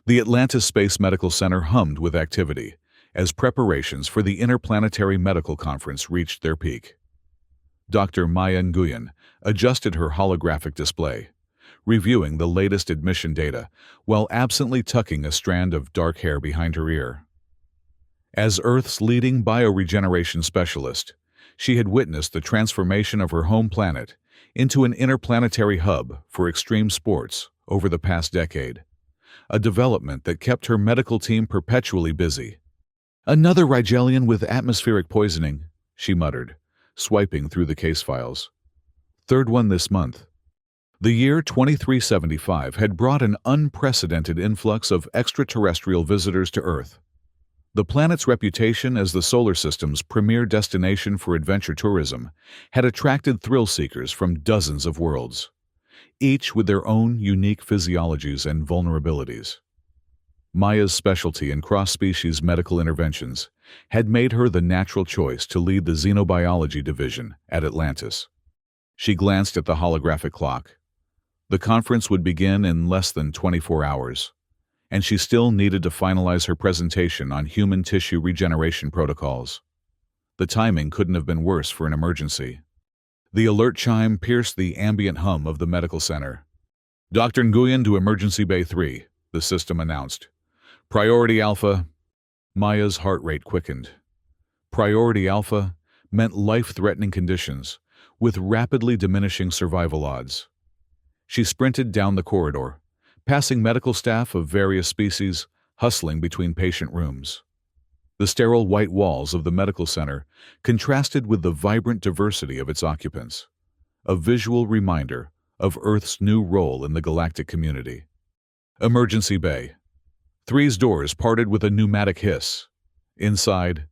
The Atlantis Space Medical Center hummed with activity as preparations for the Interplanetary Medical Conference reached their peak. Dr. Maya Nguyen adjusted her holographic display, reviewing the latest admission data while absently tucking a strand of dark hair behind her ear. As Earth's leading bioregeneration specialist, she had witnessed the transformation of her home planet into an interplanetary hub for extreme sports over the past decade, a development that kept her medical team perpetually busy. "Another Rigelian with atmospheric poisoning," she muttered, swiping through the case files. "Third one this month." The year 2375 had brought an unprecedented influx of extraterrestrial visitors to Earth. The planet's reputation as the solar system's premier destination for adventure tourism had attracted thrill-seekers from dozens of worlds, each with their own unique physiologies and vulnerabilities. Maya's specialty in cross-species medical interventions had made her the natural choice to lead the xenobiology division at Atlantis. She glanced at the holographic clock. The conference would begin in less than 24 hours, and she still needed to finalize her presentation on human tissue regeneration protocols. The timing couldn't have been worse for an emergency. The alert chime pierced the ambient hum of the medical center. "Dr. Nguyen to Emergency Bay 3, the system announced. "Priority Alpha." Maya's heart rate quickened. Priority Alpha meant life-threatening conditions with rapidly diminishing survival odds. She sprinted down the corridor, passing medical staff of various species hustling between patient rooms. The sterile white walls of the medical center contrasted with the vibrant diversity of its occupants, a visual reminder of Earth's new role in the galactic community. Emergency Bay. 3's doors parted with a pneumatic hiss. Inside,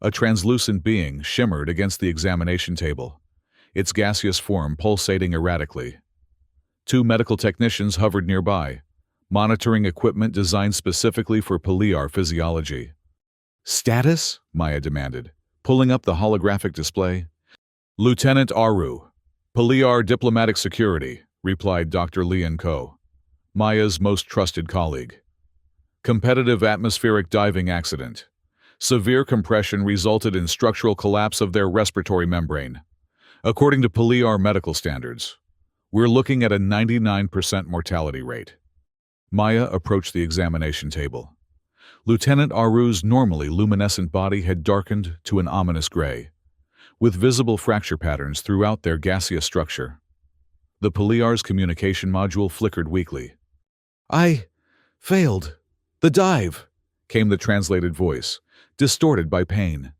a translucent being shimmered against the examination table, its gaseous form pulsating erratically. 2 medical technicians hovered nearby, monitoring equipment designed specifically for Paliar physiology. "Status?" Maya demanded, pulling up the holographic display. "Lieutenant Aru, Paliar Diplomatic Security," replied Dr. Lian Ko, Maya's most trusted colleague. "Competitive atmospheric diving accident. Severe compression resulted in structural collapse of their respiratory membrane. According to Paliar medical standards, we're looking at a 99% mortality rate." Maya approached the examination table. Lieutenant Aru's normally luminescent body had darkened to an ominous gray, with visible fracture patterns throughout their gaseous structure. The Paliar's communication module flickered weakly. "I failed the dive," came the translated voice, distorted by pain.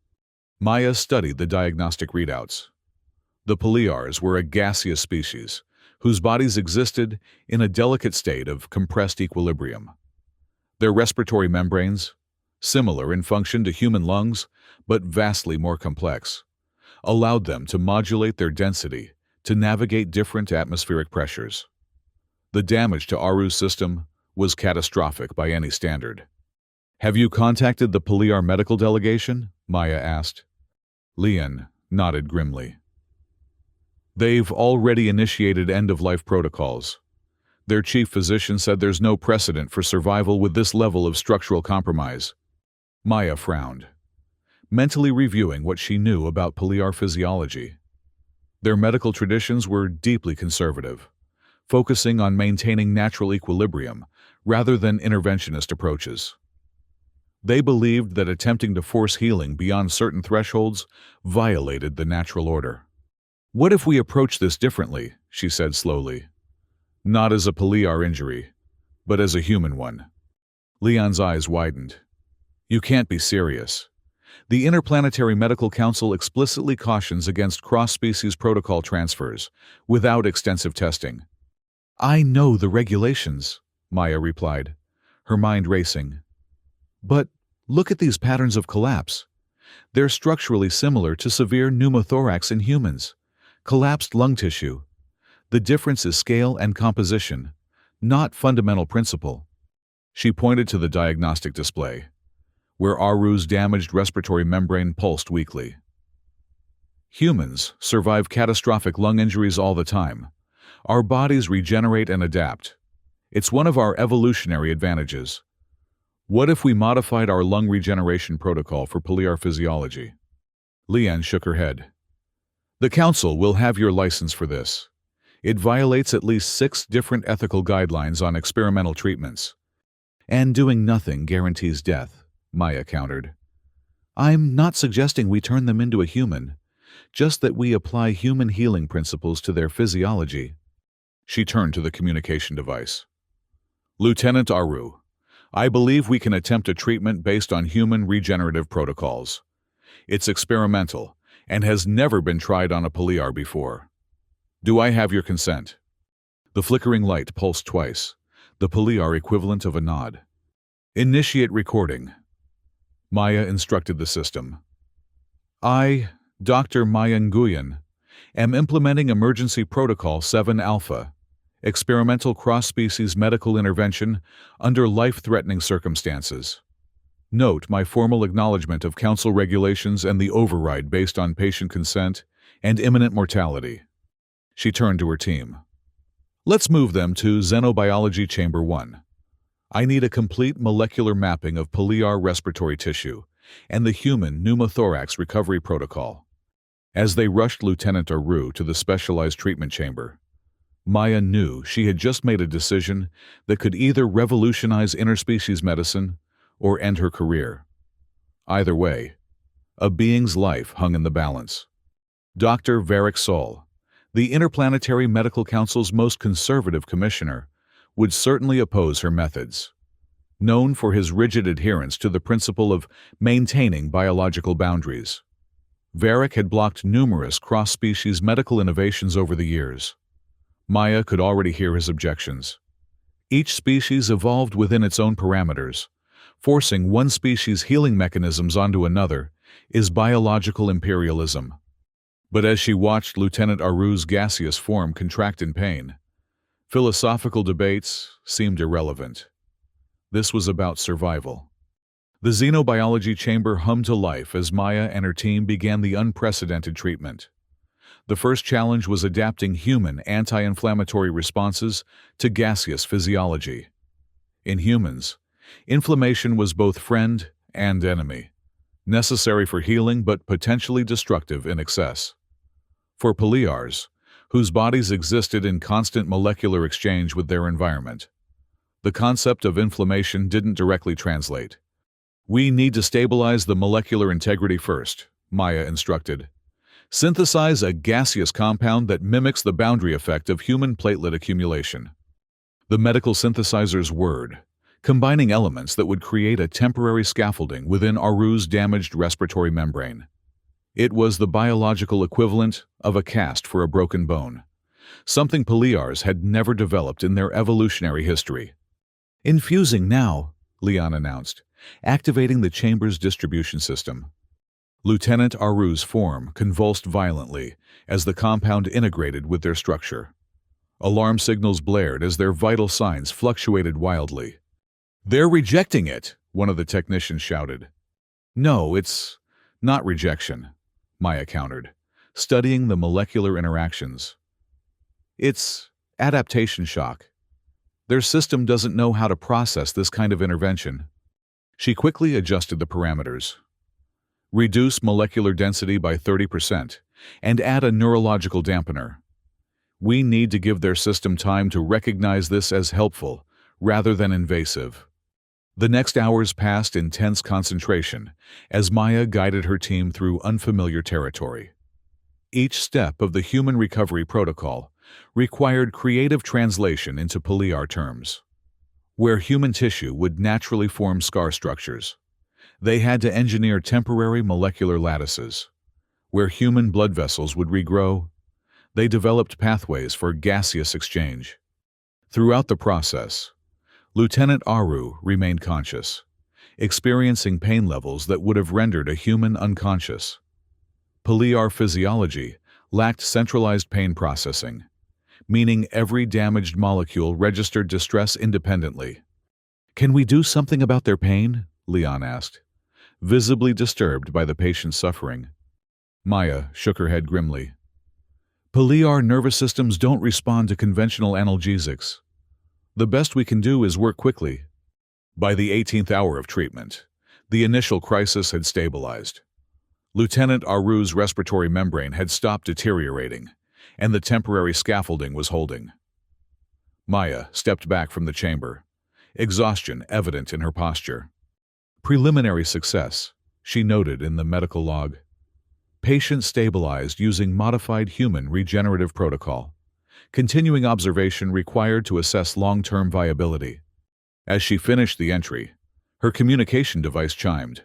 Maya studied the diagnostic readouts. The Paliars were a gaseous species, whose bodies existed in a delicate state of compressed equilibrium. Their respiratory membranes, similar in function to human lungs but vastly more complex, allowed them to modulate their density to navigate different atmospheric pressures. The damage to Aru's system was catastrophic by any standard. "Have you contacted the Paliar medical delegation?" Maya asked. Lian nodded grimly. "They've already initiated end-of-life protocols. Their chief physician said there's no precedent for survival with this level of structural compromise." Maya frowned, mentally reviewing what she knew about Paliar physiology. Their medical traditions were deeply conservative, focusing on maintaining natural equilibrium rather than interventionist approaches. They believed that attempting to force healing beyond certain thresholds violated the natural order. "What if we approach this differently?" she said slowly. "Not as a Paliar injury, but as a human one." Leon's eyes widened. "You can't be serious. The Interplanetary Medical Council explicitly cautions against cross-species protocol transfers without extensive testing." "I know the regulations," Maya replied, her mind racing. "But look at these patterns of collapse. They're structurally similar to severe pneumothorax in humans, collapsed lung tissue. The difference is scale and composition, not fundamental principle." She pointed to the diagnostic display, where Aru's damaged respiratory membrane pulsed weakly. "Humans survive catastrophic lung injuries all the time. Our bodies regenerate and adapt. It's one of our evolutionary advantages. What if we modified our lung regeneration protocol for Poliar physiology? Leanne shook her head. The Council will have your license for this. It violates at least 6 different ethical guidelines on experimental treatments. And doing nothing guarantees death, Maya countered. I'm not suggesting we turn them into a human, just that we apply human healing principles to their physiology. She turned to the communication device. Lieutenant Aru, I believe we can attempt a treatment based on human regenerative protocols. It's experimental and has never been tried on a Poliar before. Do I have your consent? The flickering light pulsed twice, the Poliar equivalent of a nod. Initiate recording. Maya instructed the system. I, Dr. Maya Nguyen, am implementing Emergency Protocol 7 Alpha, experimental cross-species medical intervention under life-threatening circumstances. Note my formal acknowledgement of Council regulations and the override based on patient consent and imminent mortality. She turned to her team. Let's move them to Xenobiology Chamber 1. I need a complete molecular mapping of Poliar respiratory tissue and the human pneumothorax recovery protocol. As they rushed Lieutenant Aru to the specialized treatment chamber, Maya knew she had just made a decision that could either revolutionize interspecies medicine or end her career. Either way, a being's life hung in the balance. Dr. Varric Sol, the Interplanetary Medical Council's most conservative commissioner, would certainly oppose her methods. Known for his rigid adherence to the principle of maintaining biological boundaries, Varric had blocked numerous cross-species medical innovations over the years. Maya could already hear his objections. Each species evolved within its own parameters. Forcing one species' healing mechanisms onto another is biological imperialism. But as she watched Lieutenant Aru's gaseous form contract in pain, philosophical debates seemed irrelevant. This was about survival. The Xenobiology Chamber hummed to life as Maya and her team began the unprecedented treatment. The first challenge was adapting human anti-inflammatory responses to gaseous physiology. In humans, inflammation was both friend and enemy, necessary for healing but potentially destructive in excess. For Poliars, whose bodies existed in constant molecular exchange with their environment, the concept of inflammation didn't directly translate. We need to stabilize the molecular integrity first, Maya instructed. Synthesize a gaseous compound that mimics the boundary effect of human platelet accumulation. The medical synthesizer's word, combining elements that would create a temporary scaffolding within Aru's damaged respiratory membrane. It was the biological equivalent of a cast for a broken bone, something Poliars had never developed in their evolutionary history. Infusing now, Leon announced, activating the chamber's distribution system. Lieutenant Aru's form convulsed violently as the compound integrated with their structure. Alarm signals blared as their vital signs fluctuated wildly. "They're rejecting it," one of the technicians shouted. "No, it's not rejection," Maya countered, studying the molecular interactions. "It's adaptation shock. Their system doesn't know how to process this kind of intervention." She quickly adjusted the parameters. Reduce molecular density by 30% and add a neurological dampener. We need to give their system time to recognize this as helpful rather than invasive. The next hours passed in tense concentration as Maya guided her team through unfamiliar territory. Each step of the human recovery protocol required creative translation into Poliar terms. Where human tissue would naturally form scar structures, they had to engineer temporary molecular lattices. Where human blood vessels would regrow, they developed pathways for gaseous exchange. Throughout the process, Lieutenant Aru remained conscious, experiencing pain levels that would have rendered a human unconscious. Poliar physiology lacked centralized pain processing, meaning every damaged molecule registered distress independently. "Can we do something about their pain?" Leon asked, visibly disturbed by the patient's suffering. Maya shook her head grimly. "Poliar nervous systems don't respond to conventional analgesics. The best we can do is work quickly. By the 18th hour of treatment, the initial crisis had stabilized. Lieutenant Aru's respiratory membrane had stopped deteriorating, and the temporary scaffolding was holding. Maya stepped back from the chamber, exhaustion evident in her posture. Preliminary success, she noted in the medical log. Patient stabilized using modified human regenerative protocol. Continuing observation required to assess long-term viability. As she finished the entry, her communication device chimed.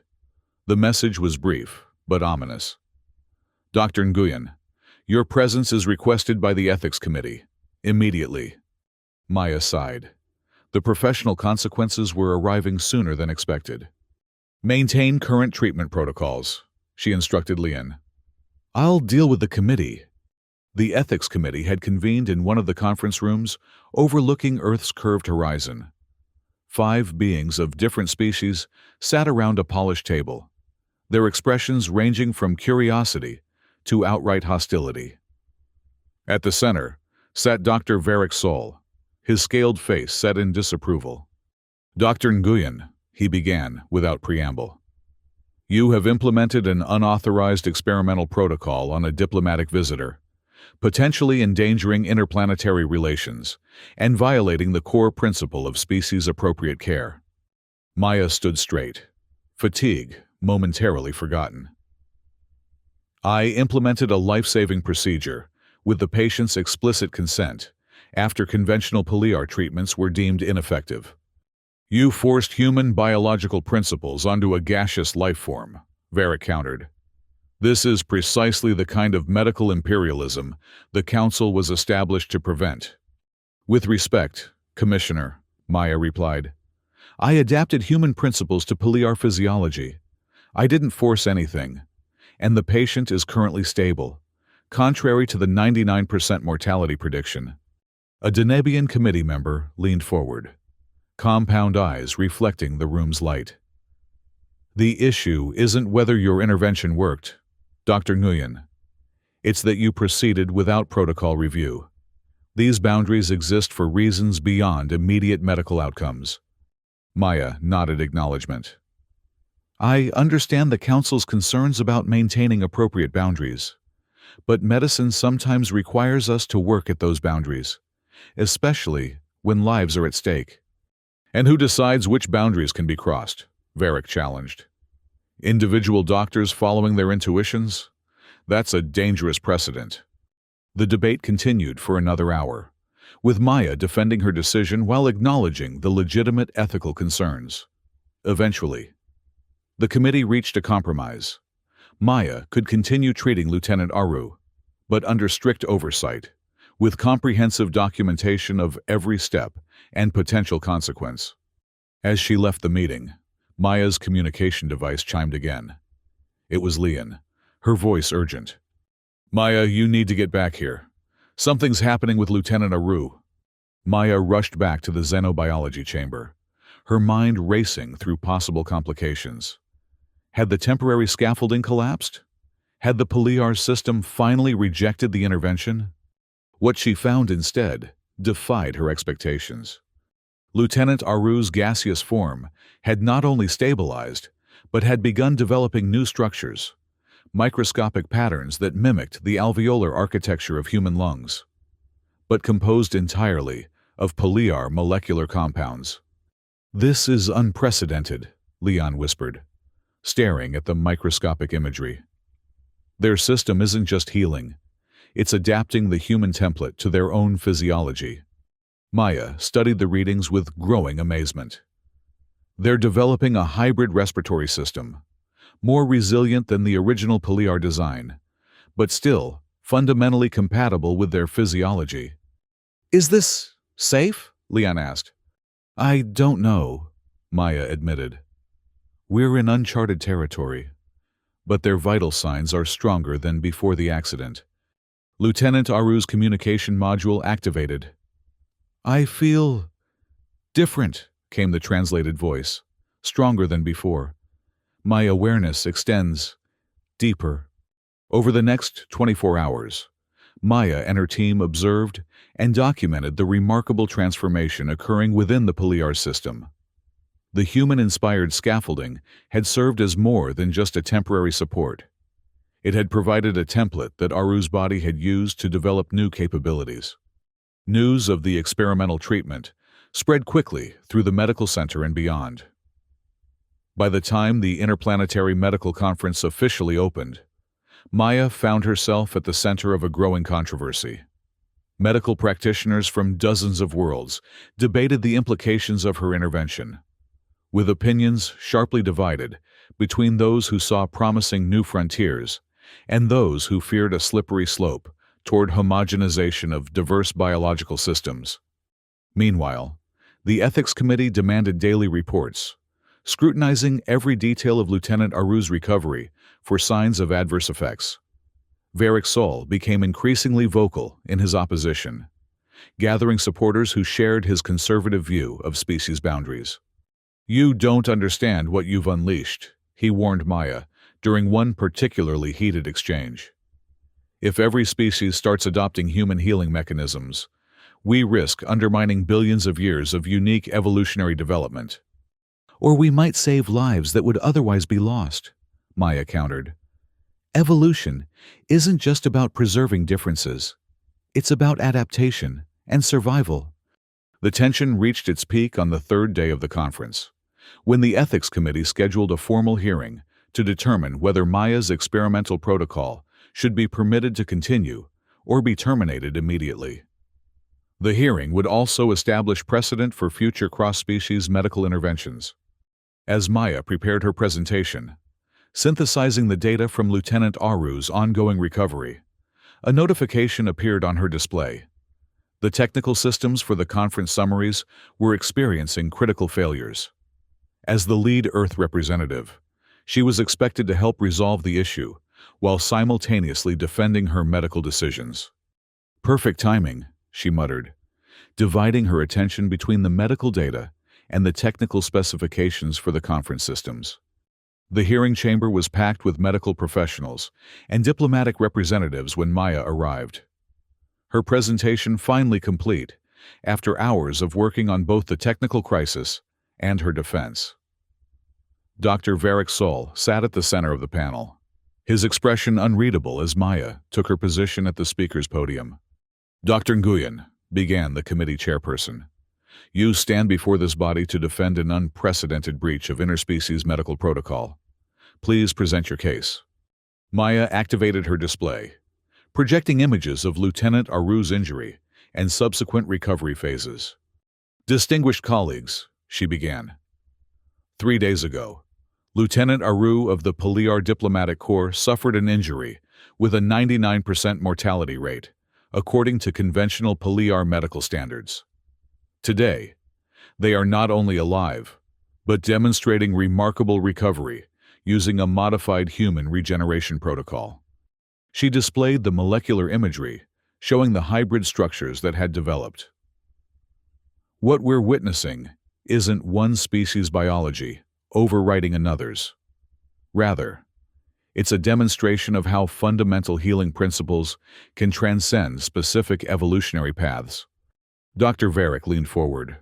The message was brief, but ominous. Dr. Nguyen, your presence is requested by the Ethics Committee. Immediately. Maya sighed. The professional consequences were arriving sooner than expected. Maintain current treatment protocols, she instructed Lian. I'll deal with the committee. The Ethics Committee had convened in one of the conference rooms overlooking Earth's curved horizon. 5 beings of different species sat around a polished table, their expressions ranging from curiosity to outright hostility. At the center sat Dr. Varric Sol, his scaled face set in disapproval. Dr. Nguyen, he began without preamble. You have implemented an unauthorized experimental protocol on a diplomatic visitor, potentially endangering interplanetary relations and violating the core principle of species-appropriate care. Maya stood straight, fatigue momentarily forgotten. I implemented a life-saving procedure with the patient's explicit consent after conventional Paliar treatments were deemed ineffective. You forced human biological principles onto a gaseous life form, Varric countered. This is precisely the kind of medical imperialism the Council was established to prevent. With respect, Commissioner, Maya replied. I adapted human principles to Paliar physiology. I didn't force anything, and the patient is currently stable, contrary to the 99% mortality prediction. A Denebian committee member leaned forward, compound eyes reflecting the room's light. The issue isn't whether your intervention worked, Dr. Nguyen. It's that you proceeded without protocol review. These boundaries exist for reasons beyond immediate medical outcomes. Maya nodded acknowledgement. I understand the Council's concerns about maintaining appropriate boundaries, but medicine sometimes requires us to work at those boundaries, especially when lives are at stake. And who decides which boundaries can be crossed? Varric challenged. Individual doctors following their intuitions? That's a dangerous precedent. The debate continued for another hour, with Maya defending her decision while acknowledging the legitimate ethical concerns. Eventually, the committee reached a compromise. Maya could continue treating Lieutenant Aru, but under strict oversight, with comprehensive documentation of every step and potential consequence. As she left the meeting, Maya's communication device chimed again. It was Lian, her voice urgent. Maya, you need to get back here. Something's happening with Lieutenant Aru. Maya rushed back to the xenobiology chamber, her mind racing through possible complications. Had the temporary scaffolding collapsed? Had the Paliar system finally rejected the intervention? What she found instead defied her expectations. Lieutenant Aru's gaseous form had not only stabilized, but had begun developing new structures, microscopic patterns that mimicked the alveolar architecture of human lungs, but composed entirely of Paliar molecular compounds. This is unprecedented, Leon whispered, staring at the microscopic imagery. Their system isn't just healing, it's adapting the human template to their own physiology. Maya studied the readings with growing amazement. They're developing a hybrid respiratory system, more resilient than the original Paliar design, but still fundamentally compatible with their physiology. Is this safe? Leon asked. I don't know, Maya admitted. We're in uncharted territory, but their vital signs are stronger than before the accident. Lieutenant Aru's communication module activated. I feel different, came the translated voice, stronger than before. My awareness extends deeper. Over the next 24 hours, Maya and her team observed and documented the remarkable transformation occurring within the Paliar system. The human-inspired scaffolding had served as more than just a temporary support. It had provided a template that Aru's body had used to develop new capabilities. News of the experimental treatment spread quickly through the medical center and beyond. By the time the Interplanetary Medical Conference officially opened, Maya found herself at the center of a growing controversy. Medical practitioners from dozens of worlds debated the implications of her intervention, with opinions sharply divided between those who saw promising new frontiers and those who feared a slippery slope toward homogenization of diverse biological systems. Meanwhile, the Ethics Committee demanded daily reports, scrutinizing every detail of Lieutenant Aru's recovery for signs of adverse effects. Varric Sol became increasingly vocal in his opposition, gathering supporters who shared his conservative view of species boundaries. "You don't understand what you've unleashed," he warned Maya during one particularly heated exchange. "If every species starts adopting human healing mechanisms, we risk undermining billions of years of unique evolutionary development." "Or we might save lives that would otherwise be lost," Maya countered. "Evolution isn't just about preserving differences. It's about adaptation and survival." The tension reached its peak on the third day of the conference, when the Ethics Committee scheduled a formal hearing to determine whether Maya's experimental protocol should be permitted to continue or be terminated immediately. The hearing would also establish precedent for future cross-species medical interventions. As Maya prepared her presentation, synthesizing the data from Lieutenant Aru's ongoing recovery, a notification appeared on her display. The technical systems for the conference summaries were experiencing critical failures. As the lead Earth representative, she was expected to help resolve the issue while simultaneously defending her medical decisions. "Perfect timing," she muttered, dividing her attention between the medical data and the technical specifications for the conference systems. The hearing chamber was packed with medical professionals and diplomatic representatives when Maya arrived. Her presentation finally complete, after hours of working on both the technical crisis and her defense. Dr. Varric Sol sat at the center of the panel, his expression unreadable as Maya took her position at the speaker's podium. "Dr. Nguyen," began the committee chairperson, "you stand before this body to defend an unprecedented breach of interspecies medical protocol. Please present your case." Maya activated her display, projecting images of Lieutenant Aru's injury and subsequent recovery phases. "Distinguished colleagues," she began. 3 days ago, Lieutenant Aru of the Paliar Diplomatic Corps suffered an injury with a 99% mortality rate, according to conventional Paliar medical standards. Today, they are not only alive, but demonstrating remarkable recovery using a modified human regeneration protocol. She displayed the molecular imagery, showing the hybrid structures that had developed. What we're witnessing isn't one species' biology overwriting another's. Rather, it's a demonstration of how fundamental healing principles can transcend specific evolutionary paths. Dr. Varric leaned forward.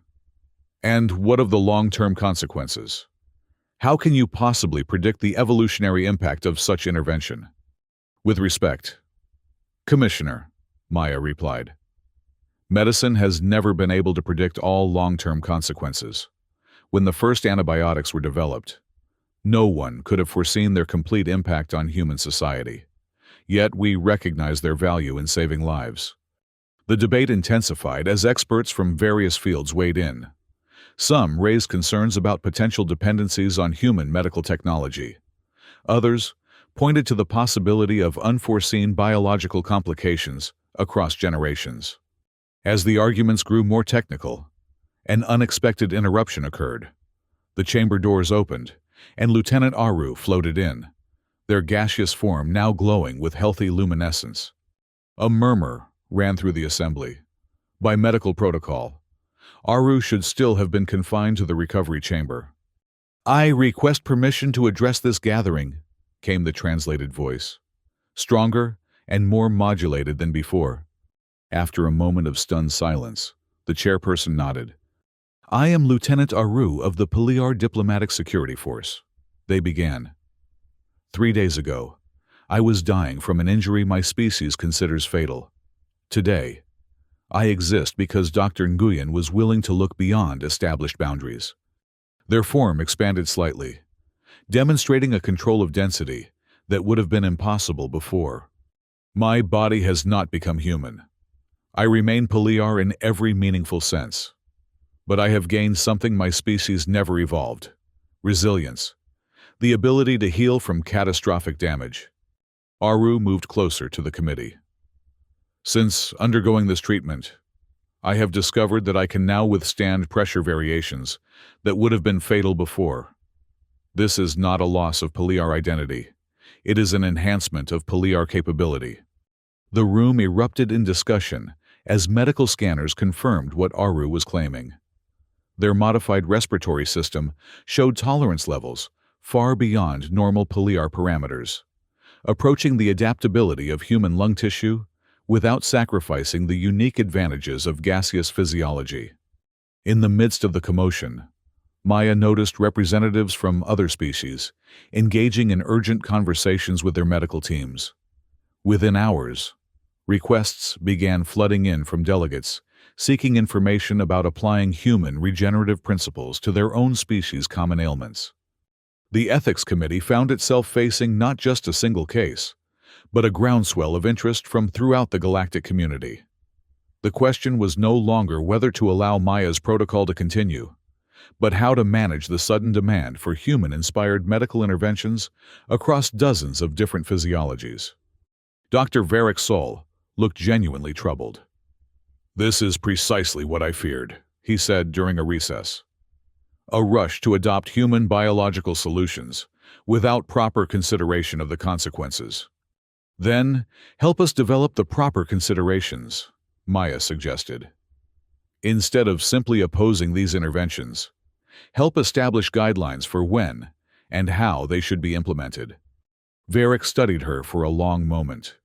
"And what of the long-term consequences? How can you possibly predict the evolutionary impact of such intervention?" "With respect, Commissioner," Maya replied, "medicine has never been able to predict all long-term consequences. When the first antibiotics were developed, no one could have foreseen their complete impact on human society. Yet we recognize their value in saving lives." The debate intensified as experts from various fields weighed in. Some raised concerns about potential dependencies on human medical technology. Others pointed to the possibility of unforeseen biological complications across generations. As the arguments grew more technical, an unexpected interruption occurred. The chamber doors opened, and Lieutenant Aru floated in, their gaseous form now glowing with healthy luminescence. A murmur ran through the assembly. By medical protocol, Aru should still have been confined to the recovery chamber. "I request permission to address this gathering," came the translated voice, stronger and more modulated than before. After a moment of stunned silence, the chairperson nodded. "I am Lieutenant Aru of the Paliar Diplomatic Security Force." They began. "3 days ago, I was dying from an injury my species considers fatal. Today, I exist because Dr. Nguyen was willing to look beyond established boundaries." Their form expanded slightly, demonstrating a control of density that would have been impossible before. "My body has not become human. I remain Paliar in every meaningful sense. But I have gained something my species never evolved: resilience, the ability to heal from catastrophic damage." Aru moved closer to the committee. "Since undergoing this treatment, I have discovered that I can now withstand pressure variations that would have been fatal before. This is not a loss of Paliar identity. It is an enhancement of Paliar capability." The room erupted in discussion as medical scanners confirmed what Aru was claiming. Their modified respiratory system showed tolerance levels far beyond normal Paliar parameters, approaching the adaptability of human lung tissue without sacrificing the unique advantages of gaseous physiology. In the midst of the commotion, Maya noticed representatives from other species engaging in urgent conversations with their medical teams. Within hours, requests began flooding in from delegates seeking information about applying human regenerative principles to their own species' common ailments. The Ethics Committee found itself facing not just a single case, but a groundswell of interest from throughout the galactic community. The question was no longer whether to allow Maya's protocol to continue, but how to manage the sudden demand for human-inspired medical interventions across dozens of different physiologies. Dr. Varric Sol looked genuinely troubled. "This is precisely what I feared," he said during a recess. "A rush to adopt human biological solutions without proper consideration of the consequences." "Then, help us develop the proper considerations," Maya suggested. "Instead of simply opposing these interventions, help establish guidelines for when and how they should be implemented." Varric studied her for a long moment.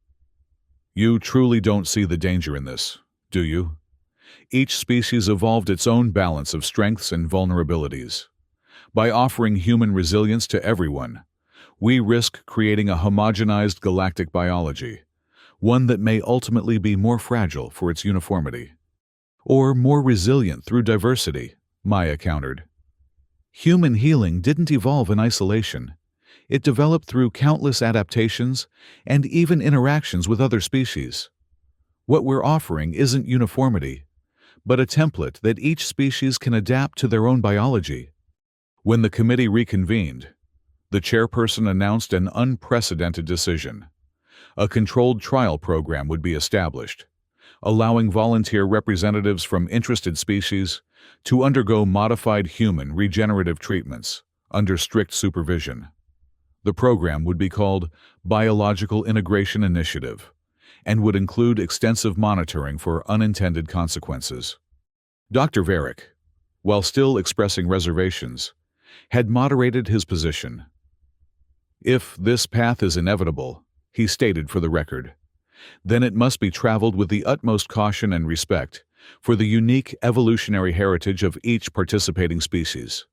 "You truly don't see the danger in this, do you? Each species evolved its own balance of strengths and vulnerabilities. By offering human resilience to everyone, we risk creating a homogenized galactic biology, one that may ultimately be more fragile for its uniformity. Or more resilient through diversity," Maya countered. "Human healing didn't evolve in isolation. It developed through countless adaptations and even interactions with other species. What we're offering isn't uniformity, but a template that each species can adapt to their own biology." When the committee reconvened, the chairperson announced an unprecedented decision. A controlled trial program would be established, allowing volunteer representatives from interested species to undergo modified human regenerative treatments under strict supervision. The program would be called Biological Integration Initiative and would include extensive monitoring for unintended consequences. Dr. Varric, while still expressing reservations, had moderated his position. "If this path is inevitable," he stated for the record, "then it must be traveled with the utmost caution and respect for the unique evolutionary heritage of each participating species."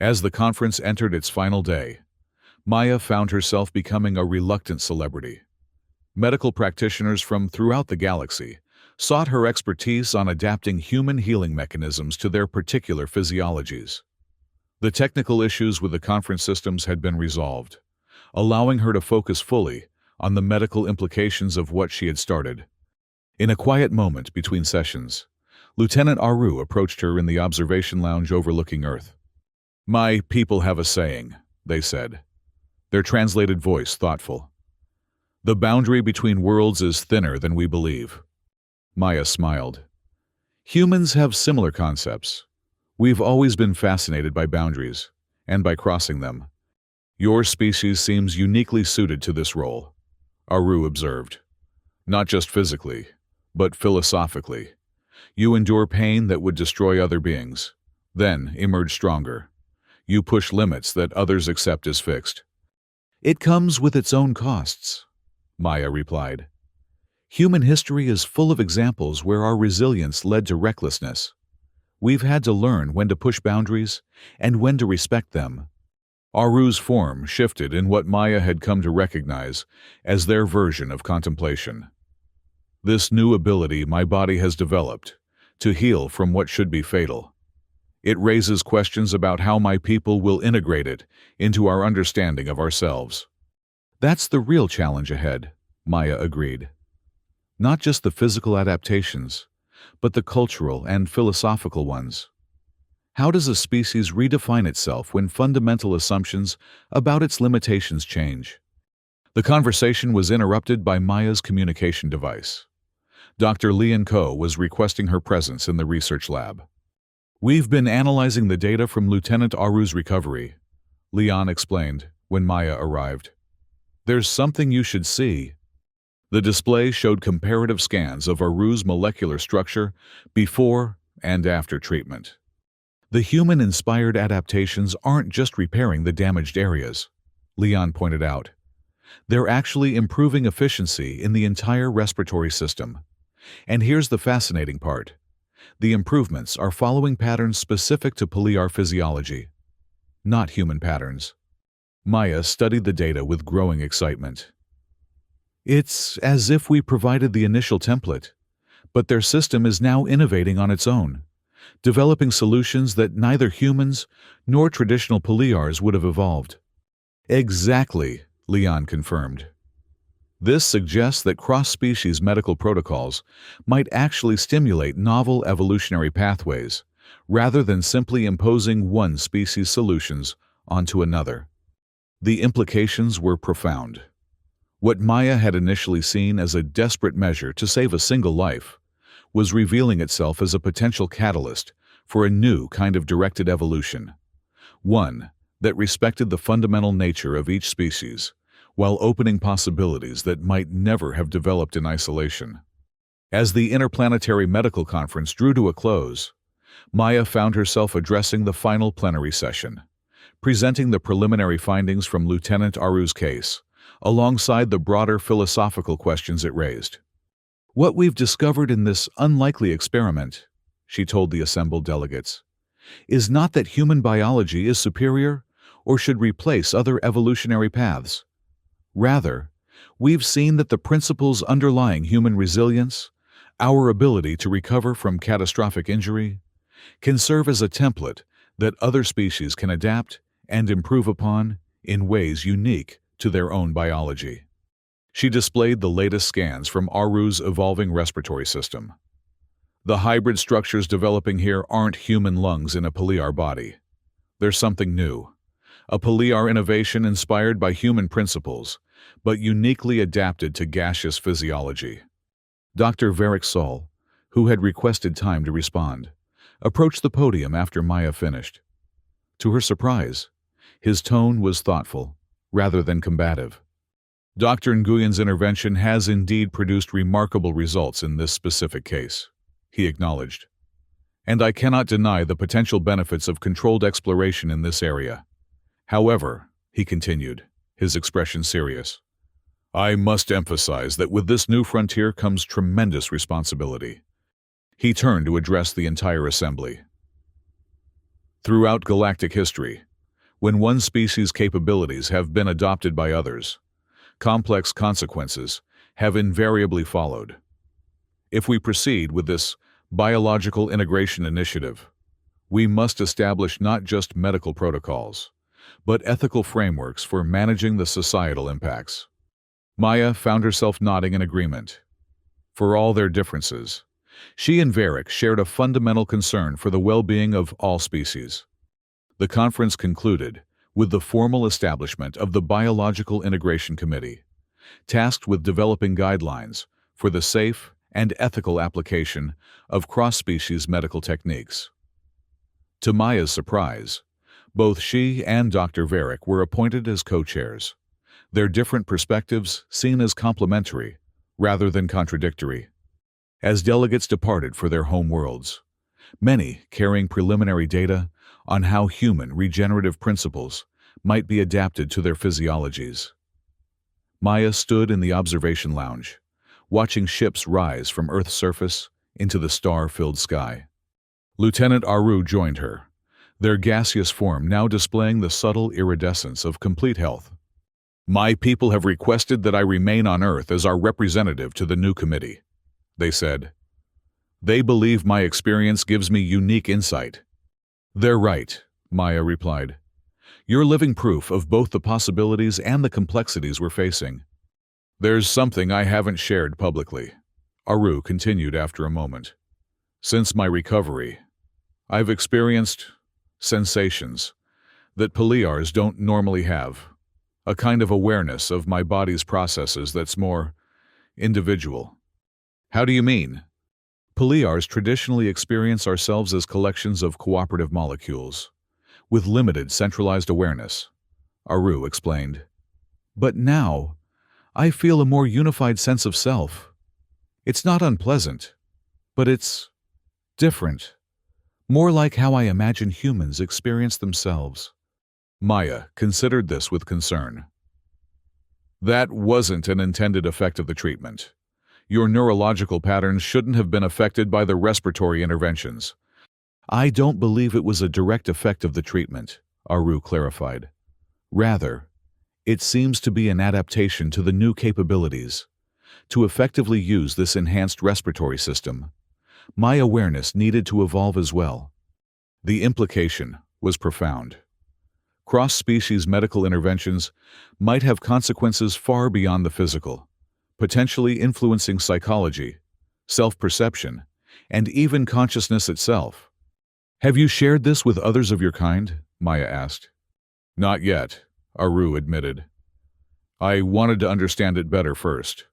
As the conference entered its final day, Maya found herself becoming a reluctant celebrity. Medical practitioners from throughout the galaxy sought her expertise on adapting human healing mechanisms to their particular physiologies. The technical issues with the conference systems had been resolved, allowing her to focus fully on the medical implications of what she had started. In a quiet moment between sessions, Lieutenant Aru approached her in the observation lounge overlooking Earth. "My people have a saying," they said, their translated voice thoughtful. "The boundary between worlds is thinner than we believe." Maya smiled. "Humans have similar concepts. We've always been fascinated by boundaries, and by crossing them. Your species seems uniquely suited to this role," Aru observed. "Not just physically, but philosophically. You endure pain that would destroy other beings, then emerge stronger. You push limits that others accept as fixed." "It comes with its own costs," Maya replied. Human history is full of examples where our resilience led to recklessness. We've had to learn when to push boundaries and when to respect them. Aru's form shifted in what Maya had come to recognize as their version of contemplation. This new ability my body has developed, to heal from what should be fatal. It raises questions about how my people will integrate it into our understanding of ourselves. That's the real challenge ahead, Maya agreed. Not just the physical adaptations, but the cultural and philosophical ones. How does a species redefine itself when fundamental assumptions about its limitations change? The conversation was interrupted by Maya's communication device. Dr. Lian Ko was requesting her presence in the research lab. "We've been analyzing the data from Lieutenant Aru's recovery," Lian explained when Maya arrived. "There's something you should see." The display showed comparative scans of Aru's molecular structure before and after treatment. The human-inspired adaptations aren't just repairing the damaged areas, Lian pointed out. They're actually improving efficiency in the entire respiratory system. And here's the fascinating part. The improvements are following patterns specific to palliar physiology, not human patterns. Maya studied the data with growing excitement. It's as if we provided the initial template, but their system is now innovating on its own, developing solutions that neither humans nor traditional palliars would have evolved. Exactly, Lian confirmed. This suggests that cross-species medical protocols might actually stimulate novel evolutionary pathways, rather than simply imposing one species' solutions onto another. The implications were profound. What Maya had initially seen as a desperate measure to save a single life was revealing itself as a potential catalyst for a new kind of directed evolution, one that respected the fundamental nature of each species, while opening possibilities that might never have developed in isolation. As the Interplanetary Medical Conference drew to a close, Maya found herself addressing the final plenary session, presenting the preliminary findings from Lieutenant Aru's case, alongside the broader philosophical questions it raised. "What we've discovered in this unlikely experiment," she told the assembled delegates, "is not that human biology is superior or should replace other evolutionary paths. Rather, we've seen that the principles underlying human resilience, our ability to recover from catastrophic injury, can serve as a template that other species can adapt and improve upon in ways unique to their own biology." She displayed the latest scans from Aru's evolving respiratory system. The hybrid structures developing here aren't human lungs in a palliar body. They're something new. A palliar innovation inspired by human principles, but uniquely adapted to gaseous physiology. Dr. Varric Sol, who had requested time to respond, approached the podium after Maya finished. To her surprise, his tone was thoughtful, rather than combative. "Dr. Nguyen's intervention has indeed produced remarkable results in this specific case," he acknowledged. "And I cannot deny the potential benefits of controlled exploration in this area. However," he continued, his expression serious, "I must emphasize that with this new frontier comes tremendous responsibility." He turned to address the entire assembly. "Throughout galactic history, when one species' capabilities have been adopted by others, complex consequences have invariably followed. If we proceed with this biological integration initiative, we must establish not just medical protocols, but ethical frameworks for managing the societal impacts." Maya found herself nodding in agreement. For all their differences, she and Varric shared a fundamental concern for the well-being of all species. The conference concluded with the formal establishment of the Biological Integration Committee, tasked with developing guidelines for the safe and ethical application of cross-species medical techniques. To Maya's surprise, both she and Dr. Varric were appointed as co-chairs, their different perspectives seen as complementary rather than contradictory. As delegates departed for their home worlds, many carrying preliminary data on how human regenerative principles might be adapted to their physiologies. Maya stood in the observation lounge, watching ships rise from Earth's surface into the star-filled sky. Lieutenant Aru joined her, their gaseous form now displaying the subtle iridescence of complete health. "My people have requested that I remain on Earth as our representative to the new committee," they said. "They believe my experience gives me unique insight." "They're right," Maya replied. "You're living proof of both the possibilities and the complexities we're facing." "There's something I haven't shared publicly," Aru continued after a moment. "Since my recovery, I've experienced sensations that Paliars don't normally have, a kind of awareness of my body's processes that's more individual." "How do you mean?" "Paliars traditionally experience ourselves as collections of cooperative molecules, with limited centralized awareness," Aru explained. "But now, I feel a more unified sense of self. It's not unpleasant, but it's different. More like how I imagine humans experience themselves." Maya considered this with concern. "That wasn't an intended effect of the treatment. Your neurological patterns shouldn't have been affected by the respiratory interventions." "I don't believe it was a direct effect of the treatment," Aru clarified. "Rather, it seems to be an adaptation to the new capabilities. To effectively use this enhanced respiratory system, my awareness needed to evolve as well." The implication was profound. Cross-species medical interventions might have consequences far beyond the physical, potentially influencing psychology, self-perception, and even consciousness itself. "Have you shared this with others of your kind?" Maya asked. "Not yet," Aru admitted. "I wanted to understand it better first.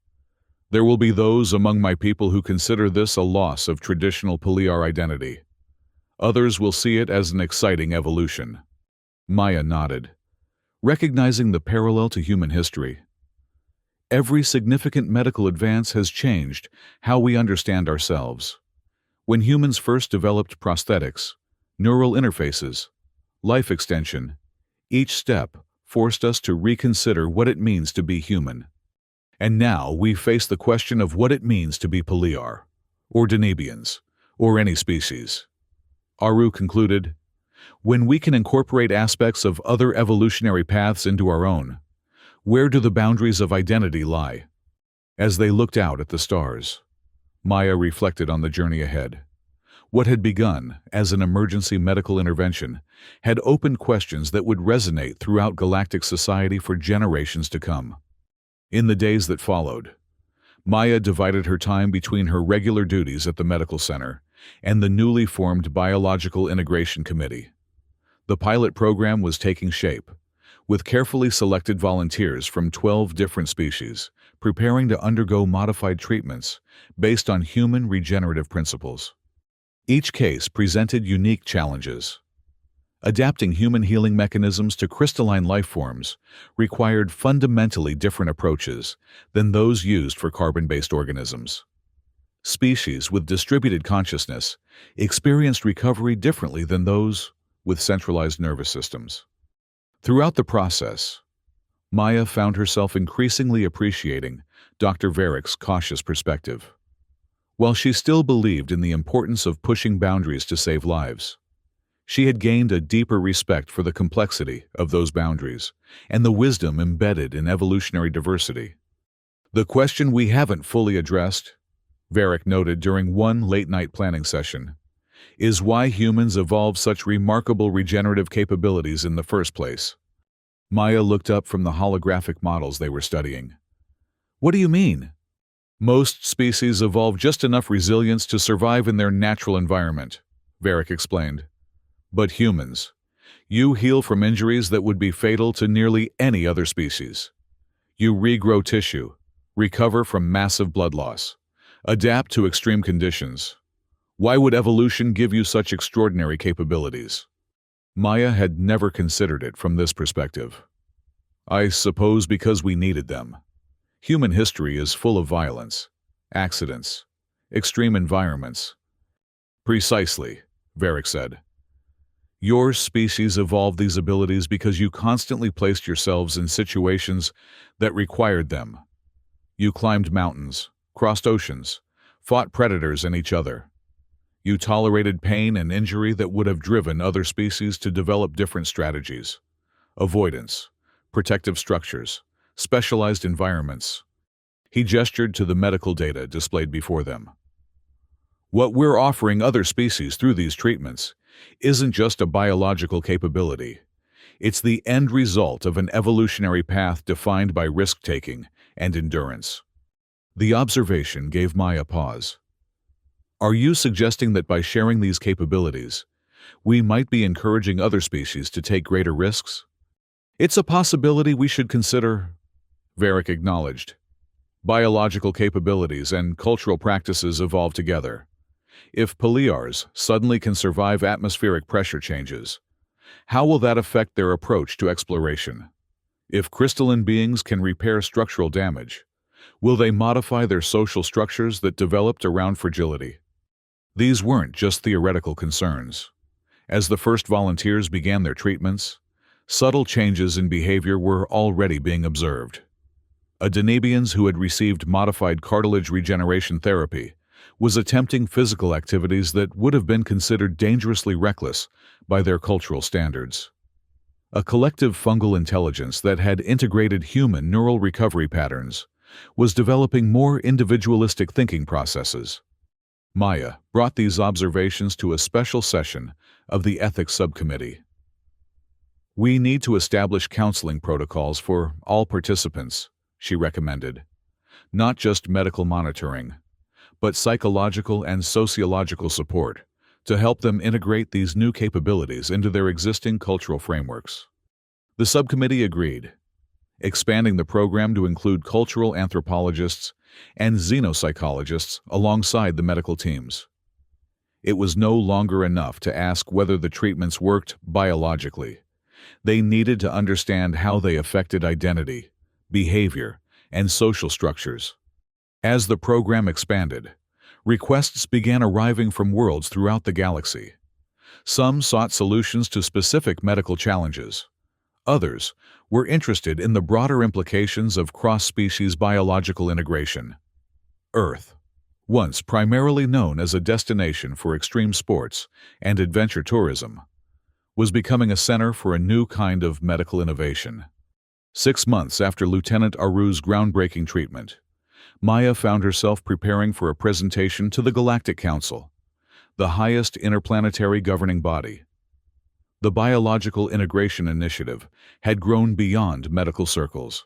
There will be those among my people who consider this a loss of traditional Paliar identity. Others will see it as an exciting evolution." Maya nodded, recognizing the parallel to human history. Every significant medical advance has changed how we understand ourselves. When humans first developed prosthetics, neural interfaces, life extension, each step forced us to reconsider what it means to be human. And now we face the question of what it means to be Paliar, or Denebians, or any species. Aru concluded, "When we can incorporate aspects of other evolutionary paths into our own, where do the boundaries of identity lie?" As they looked out at the stars, Maya reflected on the journey ahead. What had begun as an emergency medical intervention had opened questions that would resonate throughout galactic society for generations to come. In the days that followed, Maya divided her time between her regular duties at the medical center and the newly formed Biological Integration Committee. The pilot program was taking shape, with carefully selected volunteers from 12 different species, preparing to undergo modified treatments based on human regenerative principles. Each case presented unique challenges. Adapting human healing mechanisms to crystalline life forms required fundamentally different approaches than those used for carbon-based organisms. Species with distributed consciousness experienced recovery differently than those with centralized nervous systems. Throughout the process, Maya found herself increasingly appreciating Dr. Varick's cautious perspective. While she still believed in the importance of pushing boundaries to save lives, she had gained a deeper respect for the complexity of those boundaries and the wisdom embedded in evolutionary diversity. "The question we haven't fully addressed," Varick noted during one late-night planning session, "is why humans evolved such remarkable regenerative capabilities in the first place." Maya looked up from the holographic models they were studying. "What do you mean?" "Most species evolve just enough resilience to survive in their natural environment," Varick explained. "But humans, you heal from injuries that would be fatal to nearly any other species. You regrow tissue, recover from massive blood loss, adapt to extreme conditions. Why would evolution give you such extraordinary capabilities?" Maya had never considered it from this perspective. "I suppose because we needed them. Human history is full of violence, accidents, extreme environments." "Precisely," Varick said. "Your species evolved these abilities because you constantly placed yourselves in situations that required them. You climbed mountains, crossed oceans, fought predators and each other. You tolerated pain and injury that would have driven other species to develop different strategies. Avoidance, protective structures, specialized environments. He gestured to the medical data displayed before them. What we're offering other species through these treatments isn't just a biological capability. It's the end result of an evolutionary path defined by risk-taking and endurance. The observation gave Maya pause. Are you suggesting that by sharing these capabilities, we might be encouraging other species to take greater risks? It's a possibility we should consider, Varric acknowledged. Biological capabilities and cultural practices evolve together. If Palears suddenly can survive atmospheric pressure changes, how will that affect their approach to exploration? If crystalline beings can repair structural damage, will they modify their social structures that developed around fragility? These weren't just theoretical concerns. As the first volunteers began their treatments, subtle changes in behavior were already being observed. A Danabians who had received modified cartilage regeneration therapy was attempting physical activities that would have been considered dangerously reckless by their cultural standards. A collective fungal intelligence that had integrated human neural recovery patterns was developing more individualistic thinking processes. Maya brought these observations to a special session of the Ethics Subcommittee. We need to establish counseling protocols for all participants, she recommended. Not just medical monitoring, but psychological and sociological support to help them integrate these new capabilities into their existing cultural frameworks. The subcommittee agreed, expanding the program to include cultural anthropologists and xenopsychologists alongside the medical teams. It was no longer enough to ask whether the treatments worked biologically. They needed to understand how they affected identity, behavior, and social structures. As the program expanded, requests began arriving from worlds throughout the galaxy. Some sought solutions to specific medical challenges. Others were interested in the broader implications of cross-species biological integration. Earth, once primarily known as a destination for extreme sports and adventure tourism, was becoming a center for a new kind of medical innovation. 6 months after Lieutenant Aru's groundbreaking treatment, Maya found herself preparing for a presentation to the Galactic Council, the highest interplanetary governing body. The Biological Integration Initiative had grown beyond medical circles,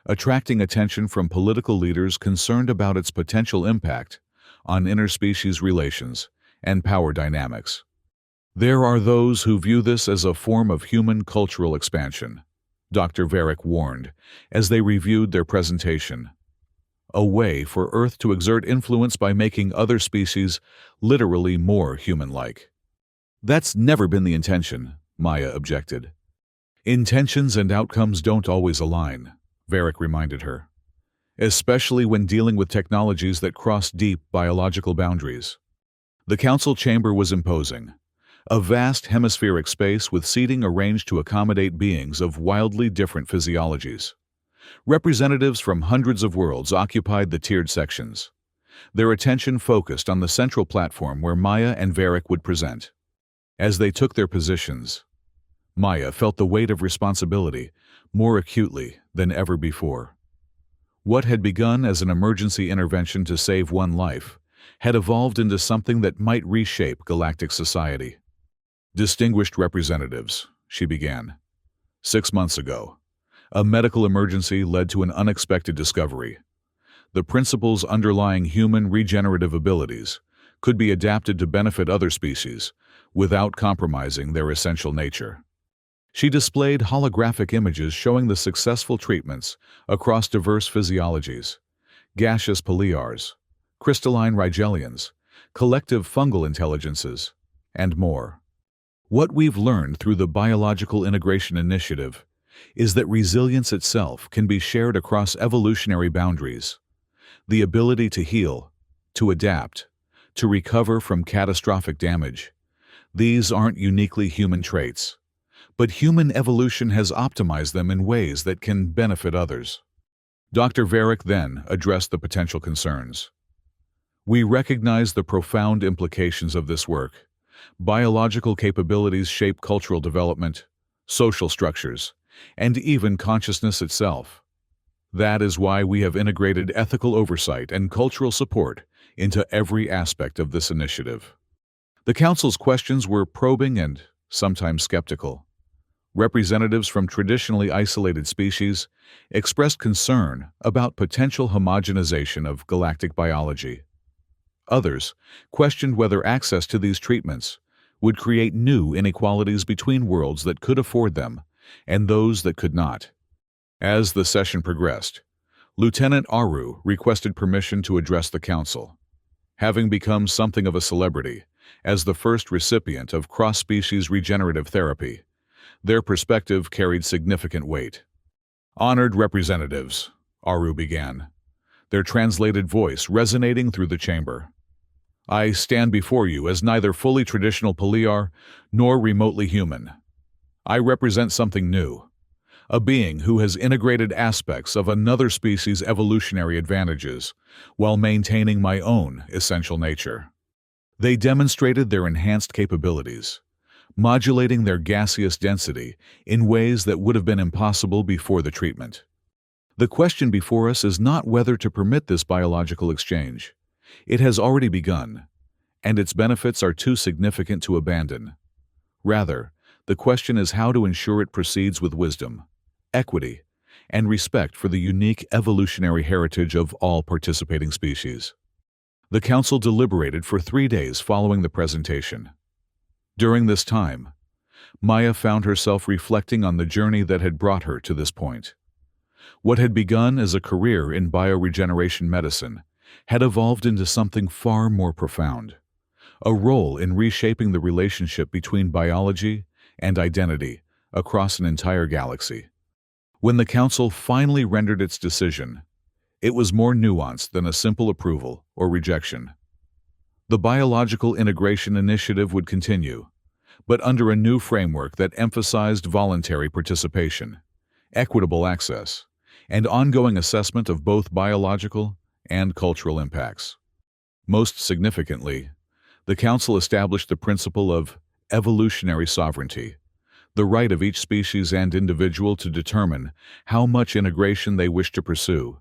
attracting attention from political leaders concerned about its potential impact on interspecies relations and power dynamics. There are those who view this as a form of human cultural expansion, Dr. Varric warned as they reviewed their presentation. A way for Earth to exert influence by making other species literally more human-like. That's never been the intention, Maya objected. Intentions and outcomes don't always align, Varric reminded her, especially when dealing with technologies that cross deep biological boundaries. The council chamber was imposing, a vast hemispheric space with seating arranged to accommodate beings of wildly different physiologies. Representatives from hundreds of worlds occupied the tiered sections, their attention focused on the central platform where Maya and Varric would present. As they took their positions, Maya felt the weight of responsibility more acutely than ever before. What had begun as an emergency intervention to save one life had evolved into something that might reshape galactic society. Distinguished representatives, she began. 6 months ago, a medical emergency led to an unexpected discovery. The principles underlying human regenerative abilities could be adapted to benefit other species without compromising their essential nature. She displayed holographic images showing the successful treatments across diverse physiologies: gaseous Palears, crystalline Rigelians, collective fungal intelligences, and more. What we've learned through the Biological Integration Initiative is that resilience itself can be shared across evolutionary boundaries. The ability to heal, to adapt, to recover from catastrophic damage. These aren't uniquely human traits, but human evolution has optimized them in ways that can benefit others. Dr. Varick then addressed the potential concerns. We recognize the profound implications of this work. Biological capabilities shape cultural development, social structures, and even consciousness itself. That is why we have integrated ethical oversight and cultural support into every aspect of this initiative. The Council's questions were probing and sometimes skeptical. Representatives from traditionally isolated species expressed concern about potential homogenization of galactic biology. Others questioned whether access to these treatments would create new inequalities between worlds that could afford them and those that could not. As the session progressed, Lieutenant Aru requested permission to address the Council. Having become something of a celebrity as the first recipient of cross-species regenerative therapy, their perspective carried significant weight. Honored representatives, Aru began, their translated voice resonating through the chamber. I stand before you as neither fully traditional Paliar nor remotely human. I represent something new, a being who has integrated aspects of another species' evolutionary advantages while maintaining my own essential nature. They demonstrated their enhanced capabilities, modulating their gaseous density in ways that would have been impossible before the treatment. The question before us is not whether to permit this biological exchange. It has already begun, and its benefits are too significant to abandon. Rather, the question is how to ensure it proceeds with wisdom, equity, and respect for the unique evolutionary heritage of all participating species. The Council deliberated for 3 days following the presentation. During this time, Maya found herself reflecting on the journey that had brought her to this point. What had begun as a career in bioregeneration medicine had evolved into something far more profound, a role in reshaping the relationship between biology and identity across an entire galaxy. When the Council finally rendered its decision, it was more nuanced than a simple approval or rejection. The Biological Integration Initiative would continue, but under a new framework that emphasized voluntary participation, equitable access, and ongoing assessment of both biological and cultural impacts. Most significantly, the Council established the principle of evolutionary sovereignty, the right of each species and individual to determine how much integration they wish to pursue,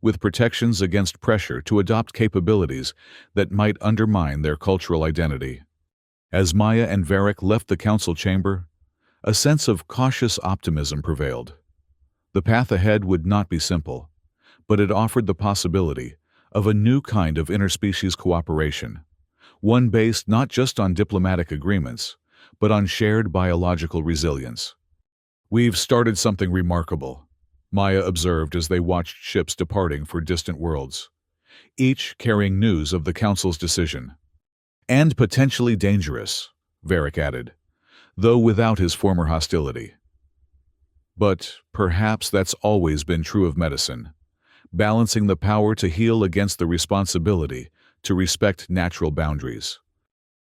with protections against pressure to adopt capabilities that might undermine their cultural identity. As Maya and Varick left the Council chamber, a sense of cautious optimism prevailed. The path ahead would not be simple, but it offered the possibility of a new kind of interspecies cooperation, one based not just on diplomatic agreements, but on shared biological resilience. We've started something remarkable, Maya observed as they watched ships departing for distant worlds, each carrying news of the Council's decision. And potentially dangerous, Varick added, though without his former hostility. But perhaps that's always been true of medicine, balancing the power to heal against the responsibility to respect natural boundaries.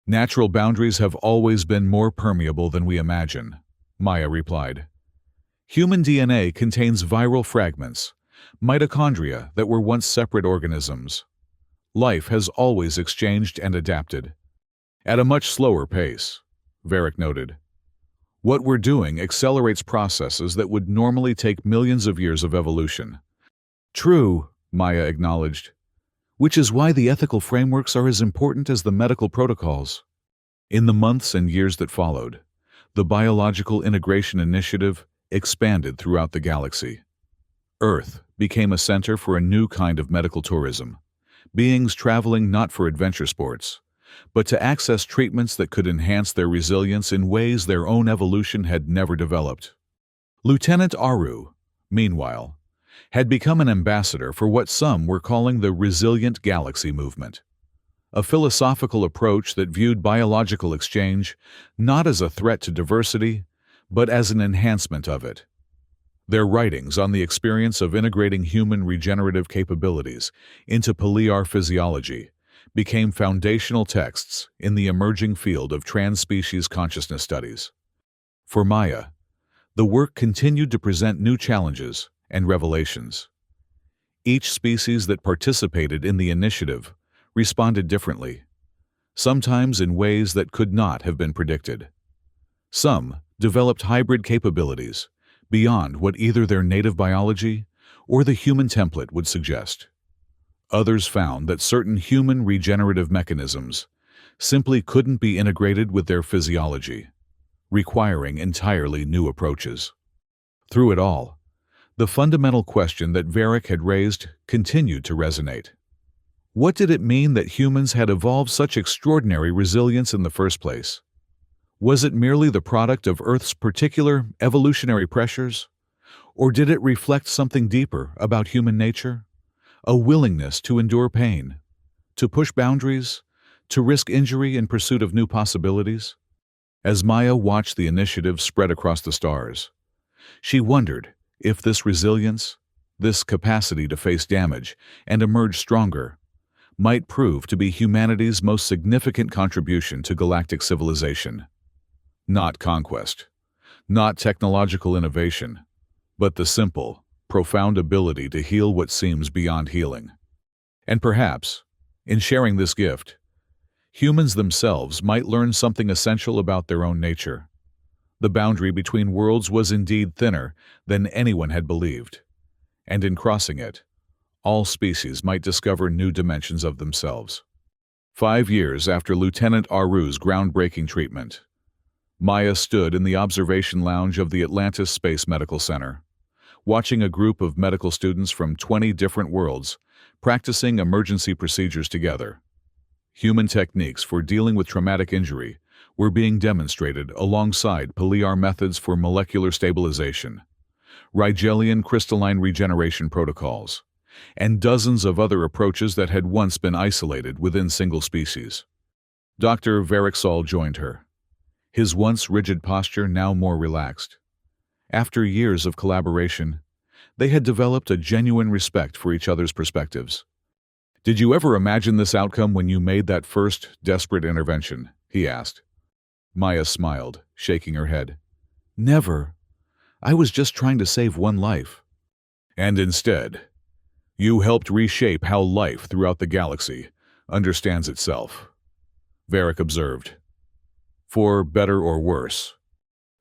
Natural boundaries have always been more permeable than we imagine, Maya replied. Human DNA contains viral fragments, mitochondria that were once separate organisms. Life has always exchanged and adapted. At a much slower pace, Varick noted. What we're doing accelerates processes that would normally take millions of years of evolution. True, Maya acknowledged, which is why the ethical frameworks are as important as the medical protocols. In the months and years that followed, the Biological Integration Initiative expanded throughout the galaxy. Earth became a center for a new kind of medical tourism, beings traveling not for adventure sports, but to access treatments that could enhance their resilience in ways their own evolution had never developed. Lieutenant Aru, meanwhile, had become an ambassador for what some were calling the Resilient Galaxy movement, a philosophical approach that viewed biological exchange not as a threat to diversity, but as an enhancement of it. Their writings on the experience of integrating human regenerative capabilities into Paliar physiology became foundational texts in the emerging field of trans-species consciousness studies. For Maya, the work continued to present new challenges and revelations. Each species that participated in the initiative responded differently, sometimes in ways that could not have been predicted. Some developed hybrid capabilities beyond what either their native biology or the human template would suggest. Others found that certain human regenerative mechanisms simply couldn't be integrated with their physiology, requiring entirely new approaches. Through it all, the fundamental question that Varick had raised continued to resonate. What did it mean that humans had evolved such extraordinary resilience in the first place? Was it merely the product of Earth's particular evolutionary pressures? Or did it reflect something deeper about human nature? A willingness to endure pain, to push boundaries, to risk injury in pursuit of new possibilities? As Maya watched the initiative spread across the stars, she wondered if this resilience, this capacity to face damage and emerge stronger, might prove to be humanity's most significant contribution to galactic civilization. Not conquest, not technological innovation, but the simple, profound ability to heal what seems beyond healing. And perhaps, in sharing this gift, humans themselves might learn something essential about their own nature. The boundary between worlds was indeed thinner than anyone had believed, and in crossing it, all species might discover new dimensions of themselves. 5 years after Lieutenant Aru's groundbreaking treatment, Maya stood in the observation lounge of the Atlantis Space Medical Center, watching a group of medical students from 20 different worlds practicing emergency procedures together. Human techniques for dealing with traumatic injury were being demonstrated alongside Paliar methods for molecular stabilization, Rigelian crystalline regeneration protocols, and dozens of other approaches that had once been isolated within single species. Dr. Variksol joined her, his once rigid posture now more relaxed. After years of collaboration, they had developed a genuine respect for each other's perspectives. "Did you ever imagine this outcome when you made that first, desperate intervention?" he asked. Maya smiled, shaking her head. "Never. I was just trying to save one life." "And instead, you helped reshape how life throughout the galaxy understands itself," Varick observed. "For better or worse."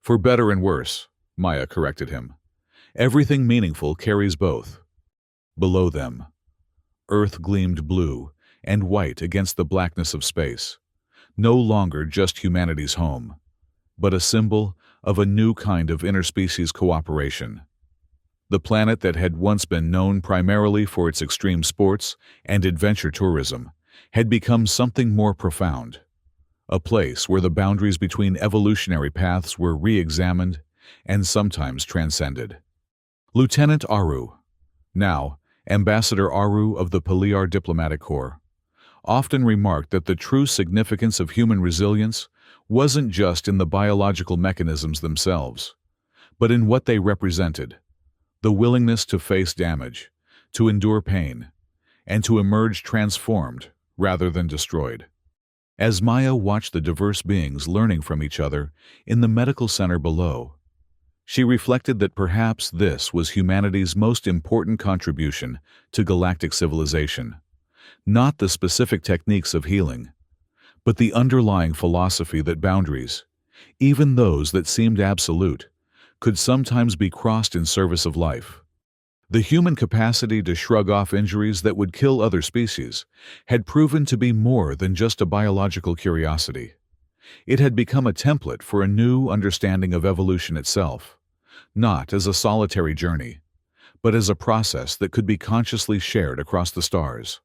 "For better and worse," Maya corrected him. "Everything meaningful carries both." Below them, Earth gleamed blue and white against the blackness of space, no longer just humanity's home, but a symbol of a new kind of interspecies cooperation. The planet that had once been known primarily for its extreme sports and adventure tourism had become something more profound, a place where the boundaries between evolutionary paths were re-examined and sometimes transcended. Lieutenant Aru, now Ambassador Aru of the Paliar Diplomatic Corps, often remarked that the true significance of human resilience wasn't just in the biological mechanisms themselves, but in what they represented: the willingness to face damage, to endure pain, and to emerge transformed rather than destroyed. As Maya watched the diverse beings learning from each other in the medical center below, she reflected that perhaps this was humanity's most important contribution to galactic civilization, not the specific techniques of healing, but the underlying philosophy that boundaries, even those that seemed absolute, could sometimes be crossed in service of life. The human capacity to shrug off injuries that would kill other species had proven to be more than just a biological curiosity. It had become a template for a new understanding of evolution itself, not as a solitary journey, but as a process that could be consciously shared across the stars.